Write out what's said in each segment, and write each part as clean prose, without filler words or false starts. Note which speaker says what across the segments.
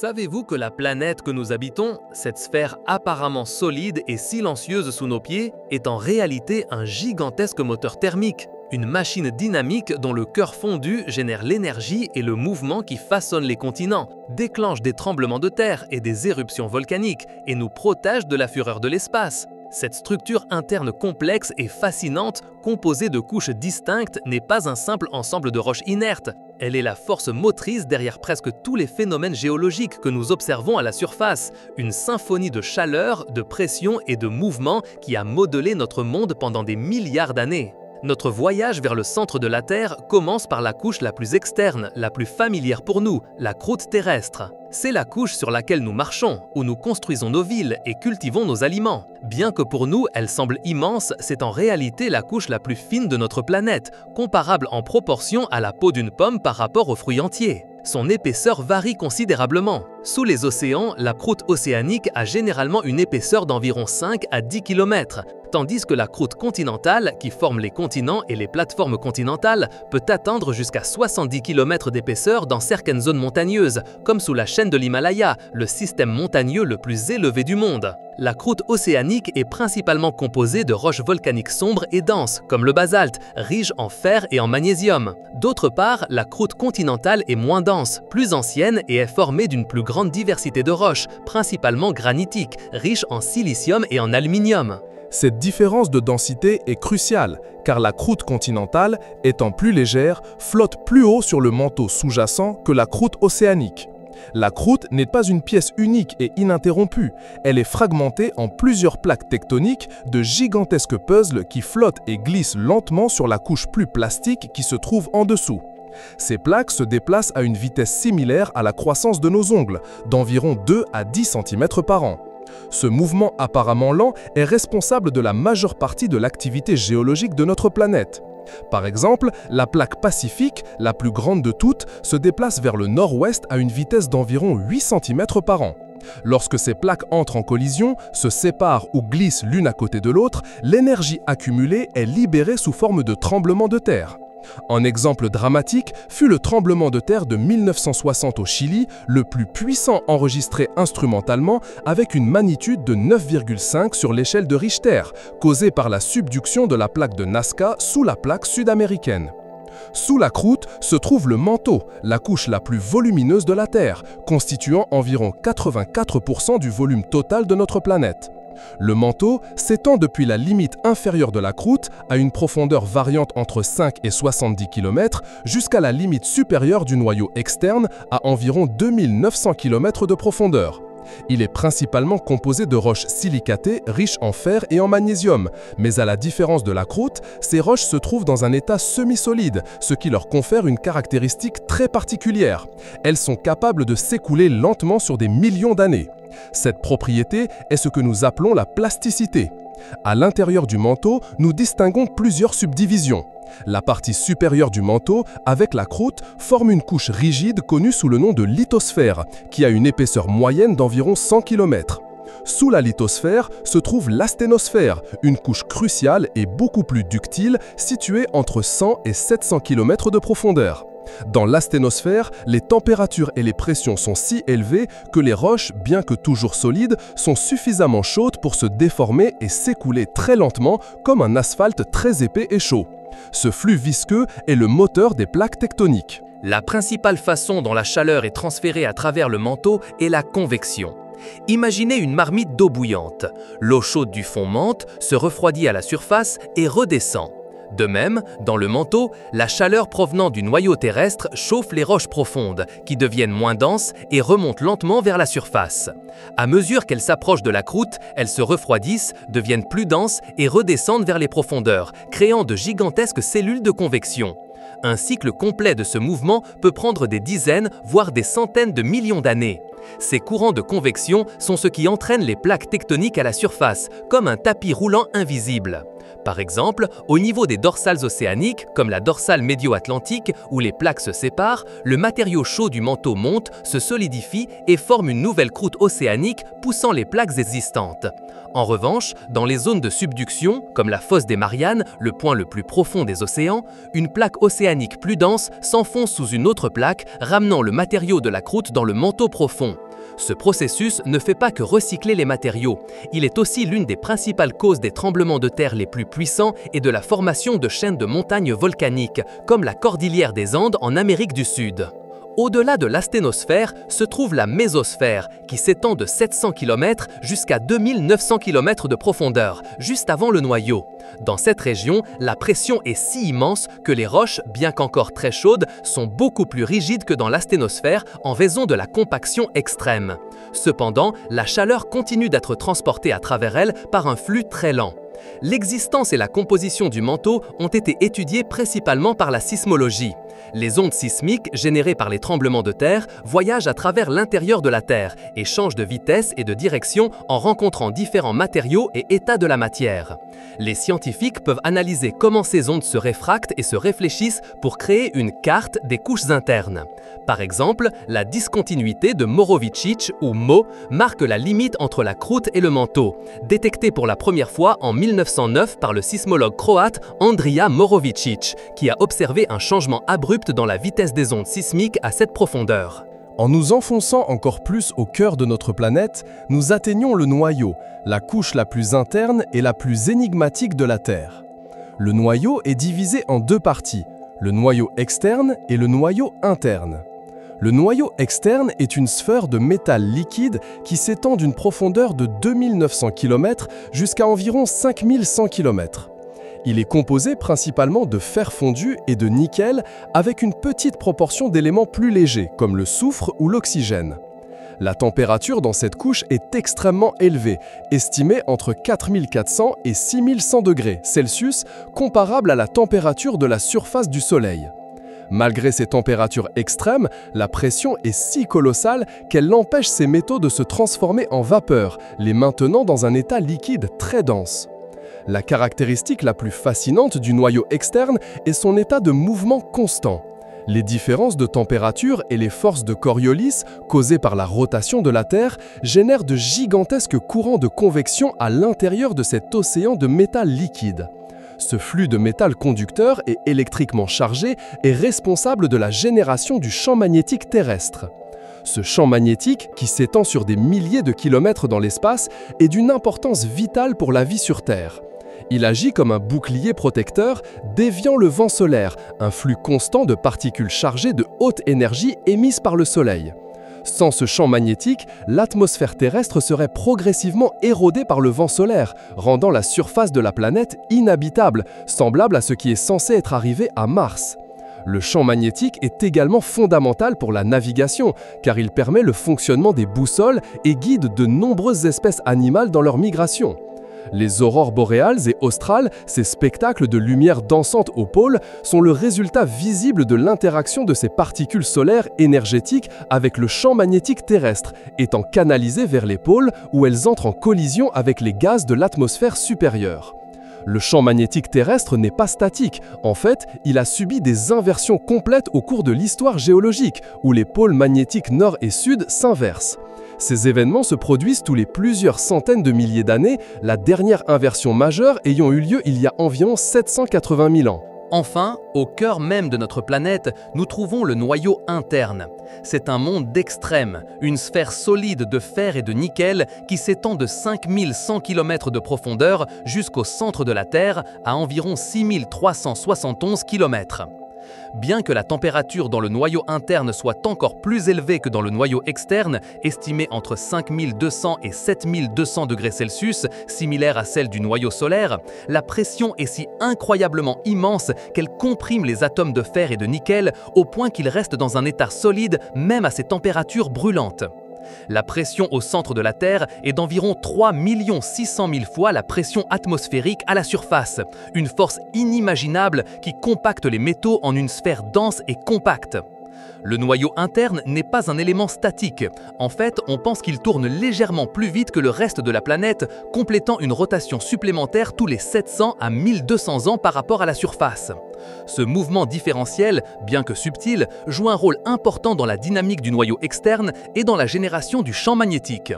Speaker 1: Savez-vous que la planète que nous habitons, cette sphère apparemment solide et silencieuse sous nos pieds, est en réalité un gigantesque moteur thermique, une machine dynamique dont le cœur fondu génère l'énergie et le mouvement qui façonne les continents, déclenche des tremblements de terre et des éruptions volcaniques et nous protège de la fureur de l'espace. Cette structure interne complexe et fascinante, composée de couches distinctes, n'est pas un simple ensemble de roches inertes. Elle est la force motrice derrière presque tous les phénomènes géologiques que nous observons à la surface, une symphonie de chaleur, de pression et de mouvement qui a modelé notre monde pendant des milliards d'années. Notre voyage vers le centre de la Terre commence par la couche la plus externe, la plus familière pour nous, la croûte terrestre. C'est la couche sur laquelle nous marchons, où nous construisons nos villes et cultivons nos aliments. Bien que pour nous, elle semble immense, c'est en réalité la couche la plus fine de notre planète, comparable en proportion à la peau d'une pomme par rapport aux fruits entiers. Son épaisseur varie considérablement. Sous les océans, la croûte océanique a généralement une épaisseur d'environ 5 à 10 km, tandis que la croûte continentale, qui forme les continents et les plateformes continentales, peut atteindre jusqu'à 70 km d'épaisseur dans certaines zones montagneuses, comme sous la chaîne de l'Himalaya, le système montagneux le plus élevé du monde. La croûte océanique est principalement composée de roches volcaniques sombres et denses, comme le basalte, riche en fer et en magnésium. D'autre part, la croûte continentale est moins dense, plus ancienne et est formée d'une plus grande diversité de roches, principalement granitiques, riches en silicium et en aluminium.
Speaker 2: Cette différence de densité est cruciale, car la croûte continentale, étant plus légère, flotte plus haut sur le manteau sous-jacent que la croûte océanique. La croûte n'est pas une pièce unique et ininterrompue, elle est fragmentée en plusieurs plaques tectoniques de gigantesques puzzles qui flottent et glissent lentement sur la couche plus plastique qui se trouve en dessous. Ces plaques se déplacent à une vitesse similaire à la croissance de nos ongles, d'environ 2 à 10 cm par an. Ce mouvement apparemment lent est responsable de la majeure partie de l'activité géologique de notre planète. Par exemple, la plaque Pacifique, la plus grande de toutes, se déplace vers le nord-ouest à une vitesse d'environ 8 cm par an. Lorsque ces plaques entrent en collision, se séparent ou glissent l'une à côté de l'autre, l'énergie accumulée est libérée sous forme de tremblements de terre. Un exemple dramatique fut le tremblement de terre de 1960 au Chili, le plus puissant enregistré instrumentalement avec une magnitude de 9,5 sur l'échelle de Richter, causé par la subduction de la plaque de Nazca sous la plaque sud-américaine. Sous la croûte se trouve le manteau, la couche la plus volumineuse de la Terre, constituant environ 84% du volume total de notre planète. Le manteau s'étend depuis la limite inférieure de la croûte à une profondeur variante entre 5 et 70 km jusqu'à la limite supérieure du noyau externe à environ 2900 km de profondeur. Il est principalement composé de roches silicatées riches en fer et en magnésium, mais à la différence de la croûte, ces roches se trouvent dans un état semi-solide, ce qui leur confère une caractéristique très particulière. Elles sont capables de s'écouler lentement sur des millions d'années. Cette propriété est ce que nous appelons la plasticité. À l'intérieur du manteau, nous distinguons plusieurs subdivisions. La partie supérieure du manteau, avec la croûte, forme une couche rigide connue sous le nom de lithosphère, qui a une épaisseur moyenne d'environ 100 km. Sous la lithosphère se trouve l'asténosphère, une couche cruciale et beaucoup plus ductile, située entre 100 et 700 km de profondeur. Dans l'asténosphère, les températures et les pressions sont si élevées que les roches, bien que toujours solides, sont suffisamment chaudes pour se déformer et s'écouler très lentement comme un asphalte très épais et chaud. Ce flux visqueux est le moteur des plaques tectoniques.
Speaker 1: La principale façon dont la chaleur est transférée à travers le manteau est la convection. Imaginez une marmite d'eau bouillante. L'eau chaude du fond monte, se refroidit à la surface et redescend. De même, dans le manteau, la chaleur provenant du noyau terrestre chauffe les roches profondes, qui deviennent moins denses et remontent lentement vers la surface. À mesure qu'elles s'approchent de la croûte, elles se refroidissent, deviennent plus denses et redescendent vers les profondeurs, créant de gigantesques cellules de convection. Un cycle complet de ce mouvement peut prendre des dizaines, voire des centaines de millions d'années. Ces courants de convection sont ce qui entraîne les plaques tectoniques à la surface, comme un tapis roulant invisible. Par exemple, au niveau des dorsales océaniques, comme la dorsale médio-atlantique où les plaques se séparent, le matériau chaud du manteau monte, se solidifie et forme une nouvelle croûte océanique poussant les plaques existantes. En revanche, dans les zones de subduction, comme la fosse des Mariannes, le point le plus profond des océans, une plaque océanique plus dense s'enfonce sous une autre plaque, ramenant le matériau de la croûte dans le manteau profond. Ce processus ne fait pas que recycler les matériaux, il est aussi l'une des principales causes des tremblements de terre les plus puissants et de la formation de chaînes de montagnes volcaniques, comme la cordillère des Andes en Amérique du Sud. Au-delà de l'asténosphère se trouve la mésosphère, qui s'étend de 700 km jusqu'à 2900 km de profondeur, juste avant le noyau. Dans cette région, la pression est si immense que les roches, bien qu'encore très chaudes, sont beaucoup plus rigides que dans l'asténosphère en raison de la compaction extrême. Cependant, la chaleur continue d'être transportée à travers elle par un flux très lent. L'existence et la composition du manteau ont été étudiées principalement par la sismologie. Les ondes sismiques générées par les tremblements de terre voyagent à travers l'intérieur de la Terre et changent de vitesse et de direction en rencontrant différents matériaux et états de la matière. Les scientifiques peuvent analyser comment ces ondes se réfractent et se réfléchissent pour créer une carte des couches internes. Par exemple, la discontinuité de Morovičić ou MO marque la limite entre la croûte et le manteau, détectée pour la première fois en 1909 par le sismologue croate Andrija Morovičić, qui a observé un changement abrupt dans la vitesse des ondes sismiques à cette profondeur.
Speaker 2: En nous enfonçant encore plus au cœur de notre planète, nous atteignons le noyau, la couche la plus interne et la plus énigmatique de la Terre. Le noyau est divisé en deux parties, le noyau externe et le noyau interne. Le noyau externe est une sphère de métal liquide qui s'étend d'une profondeur de 2900 km jusqu'à environ 5100 km. Il est composé principalement de fer fondu et de nickel avec une petite proportion d'éléments plus légers comme le soufre ou l'oxygène. La température dans cette couche est extrêmement élevée, estimée entre 4400 et 6100 degrés Celsius, comparable à la température de la surface du Soleil. Malgré ces températures extrêmes, la pression est si colossale qu'elle empêche ces métaux de se transformer en vapeur, les maintenant dans un état liquide très dense. La caractéristique la plus fascinante du noyau externe est son état de mouvement constant. Les différences de température et les forces de Coriolis, causées par la rotation de la Terre, génèrent de gigantesques courants de convection à l'intérieur de cet océan de métal liquide. Ce flux de métal conducteur et électriquement chargé est responsable de la génération du champ magnétique terrestre. Ce champ magnétique, qui s'étend sur des milliers de kilomètres dans l'espace, est d'une importance vitale pour la vie sur Terre. Il agit comme un bouclier protecteur, déviant le vent solaire, un flux constant de particules chargées de haute énergie émises par le Soleil. Sans ce champ magnétique, l'atmosphère terrestre serait progressivement érodée par le vent solaire, rendant la surface de la planète inhabitable, semblable à ce qui est censé être arrivé à Mars. Le champ magnétique est également fondamental pour la navigation, car il permet le fonctionnement des boussoles et guide de nombreuses espèces animales dans leur migration. Les aurores boréales et australes, ces spectacles de lumière dansante au pôle, sont le résultat visible de l'interaction de ces particules solaires énergétiques avec le champ magnétique terrestre, étant canalisées vers les pôles où elles entrent en collision avec les gaz de l'atmosphère supérieure. Le champ magnétique terrestre n'est pas statique. En fait, il a subi des inversions complètes au cours de l'histoire géologique, où les pôles magnétiques nord et sud s'inversent. Ces événements se produisent tous les plusieurs centaines de milliers d'années, la dernière inversion majeure ayant eu lieu il y a environ 780 000 ans.
Speaker 1: Enfin, au cœur même de notre planète, nous trouvons le noyau interne. C'est un monde d'extrêmes, une sphère solide de fer et de nickel qui s'étend de 5100 km de profondeur jusqu'au centre de la Terre à environ 6371 km. Bien que la température dans le noyau interne soit encore plus élevée que dans le noyau externe, estimée entre 5200 et 7200 degrés Celsius, similaire à celle du noyau solaire, la pression est si incroyablement immense qu'elle comprime les atomes de fer et de nickel au point qu'ils restent dans un état solide même à ces températures brûlantes. La pression au centre de la Terre est d'environ 3 600 000 fois la pression atmosphérique à la surface, une force inimaginable qui compacte les métaux en une sphère dense et compacte. Le noyau interne n'est pas un élément statique. En fait, on pense qu'il tourne légèrement plus vite que le reste de la planète, complétant une rotation supplémentaire tous les 700 à 1200 ans par rapport à la surface. Ce mouvement différentiel, bien que subtil, joue un rôle important dans la dynamique du noyau externe et dans la génération du champ magnétique.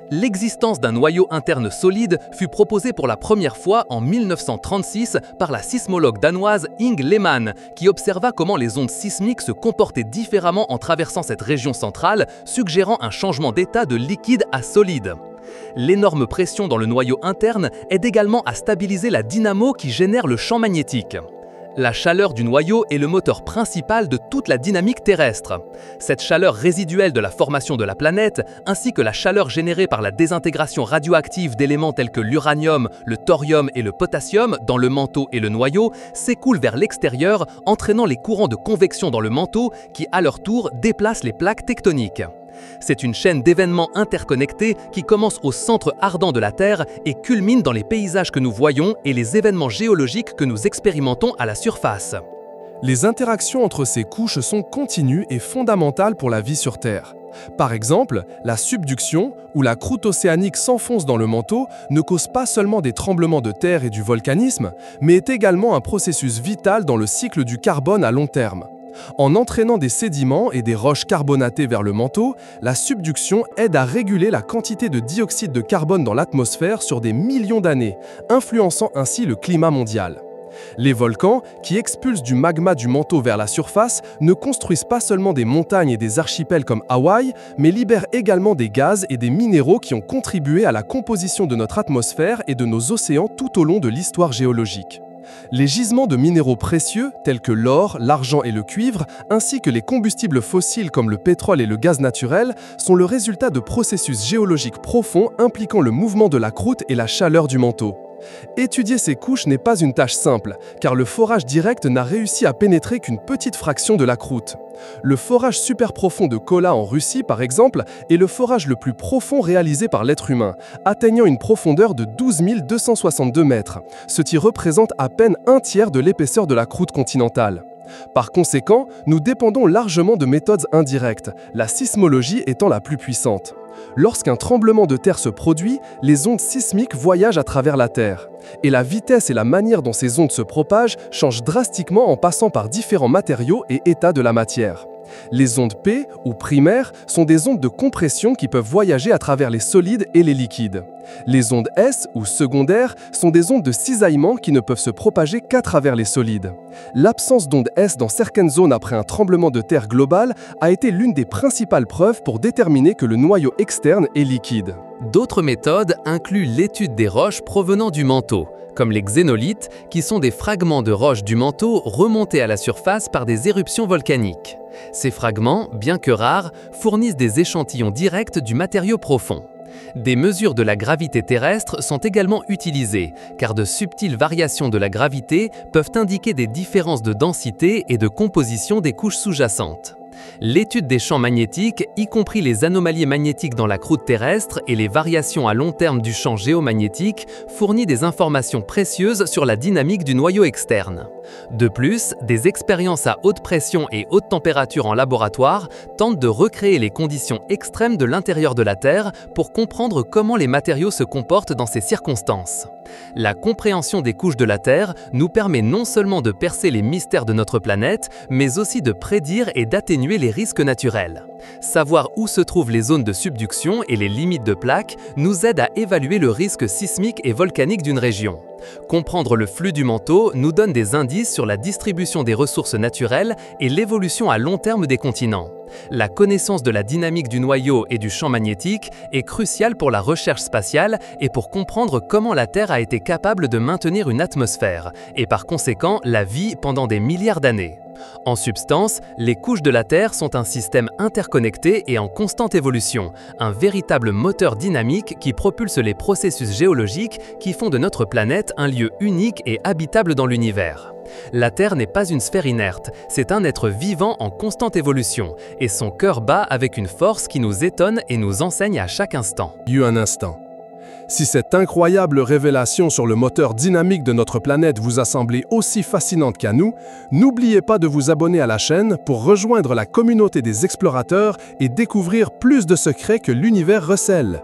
Speaker 1: L'existence d'un noyau interne solide fut proposée pour la première fois en 1936 par la sismologue danoise Inge Lehmann, qui observa comment les ondes sismiques se comportaient différemment en traversant cette région centrale, suggérant un changement d'état de liquide à solide. L'énorme pression dans le noyau interne aide également à stabiliser la dynamo qui génère le champ magnétique. La chaleur du noyau est le moteur principal de toute la dynamique terrestre. Cette chaleur résiduelle de la formation de la planète, ainsi que la chaleur générée par la désintégration radioactive d'éléments tels que l'uranium, le thorium et le potassium dans le manteau et le noyau, s'écoule vers l'extérieur, entraînant les courants de convection dans le manteau qui, à leur tour, déplacent les plaques tectoniques. C'est une chaîne d'événements interconnectés qui commence au centre ardent de la Terre et culmine dans les paysages que nous voyons et les événements géologiques que nous expérimentons à la surface.
Speaker 2: Les interactions entre ces couches sont continues et fondamentales pour la vie sur Terre. Par exemple, la subduction, où la croûte océanique s'enfonce dans le manteau, ne cause pas seulement des tremblements de terre et du volcanisme, mais est également un processus vital dans le cycle du carbone à long terme. En entraînant des sédiments et des roches carbonatées vers le manteau, la subduction aide à réguler la quantité de dioxyde de carbone dans l'atmosphère sur des millions d'années, influençant ainsi le climat mondial. Les volcans, qui expulsent du magma du manteau vers la surface, ne construisent pas seulement des montagnes et des archipels comme Hawaï, mais libèrent également des gaz et des minéraux qui ont contribué à la composition de notre atmosphère et de nos océans tout au long de l'histoire géologique. Les gisements de minéraux précieux, tels que l'or, l'argent et le cuivre, ainsi que les combustibles fossiles comme le pétrole et le gaz naturel, sont le résultat de processus géologiques profonds impliquant le mouvement de la croûte et la chaleur du manteau. Étudier ces couches n'est pas une tâche simple, car le forage direct n'a réussi à pénétrer qu'une petite fraction de la croûte. Le forage super profond de Kola en Russie, par exemple, est le forage le plus profond réalisé par l'être humain, atteignant une profondeur de 12 262 mètres, ce qui représente à peine un tiers de l'épaisseur de la croûte continentale. Par conséquent, nous dépendons largement de méthodes indirectes, la sismologie étant la plus puissante. Lorsqu'un tremblement de terre se produit, les ondes sismiques voyagent à travers la Terre. Et la vitesse et la manière dont ces ondes se propagent changent drastiquement en passant par différents matériaux et états de la matière. Les ondes P, ou primaires, sont des ondes de compression qui peuvent voyager à travers les solides et les liquides. Les ondes S, ou secondaires, sont des ondes de cisaillement qui ne peuvent se propager qu'à travers les solides. L'absence d'ondes S dans certaines zones après un tremblement de terre global a été l'une des principales preuves pour déterminer que le noyau externe est liquide.
Speaker 1: D'autres méthodes incluent l'étude des roches provenant du manteau, comme les xénolithes, qui sont des fragments de roches du manteau remontés à la surface par des éruptions volcaniques. Ces fragments, bien que rares, fournissent des échantillons directs du matériau profond. Des mesures de la gravité terrestre sont également utilisées, car de subtiles variations de la gravité peuvent indiquer des différences de densité et de composition des couches sous-jacentes. L'étude des champs magnétiques, y compris les anomalies magnétiques dans la croûte terrestre et les variations à long terme du champ géomagnétique, fournit des informations précieuses sur la dynamique du noyau externe. De plus, des expériences à haute pression et haute température en laboratoire tentent de recréer les conditions extrêmes de l'intérieur de la Terre pour comprendre comment les matériaux se comportent dans ces circonstances. La compréhension des couches de la Terre nous permet non seulement de percer les mystères de notre planète, mais aussi de prédire et d'atténuer les risques naturels. Savoir où se trouvent les zones de subduction et les limites de plaques nous aide à évaluer le risque sismique et volcanique d'une région. Comprendre le flux du manteau nous donne des indices sur la distribution des ressources naturelles et l'évolution à long terme des continents. La connaissance de la dynamique du noyau et du champ magnétique est cruciale pour la recherche spatiale et pour comprendre comment la Terre a été capable de maintenir une atmosphère, et par conséquent la vie pendant des milliards d'années. En substance, les couches de la Terre sont un système interconnecté et en constante évolution, un véritable moteur dynamique qui propulse les processus géologiques qui font de notre planète un lieu unique et habitable dans l'univers. La Terre n'est pas une sphère inerte, c'est un être vivant en constante évolution, et son cœur bat avec une force qui nous étonne et nous enseigne à chaque instant.
Speaker 2: Un instant. Si cette incroyable révélation sur le moteur dynamique de notre planète vous a semblé aussi fascinante qu'à nous, n'oubliez pas de vous abonner à la chaîne pour rejoindre la communauté des explorateurs et découvrir plus de secrets que l'univers recèle.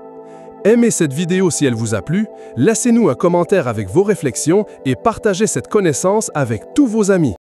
Speaker 2: Aimez cette vidéo si elle vous a plu, laissez-nous un commentaire avec vos réflexions et partagez cette connaissance avec tous vos amis.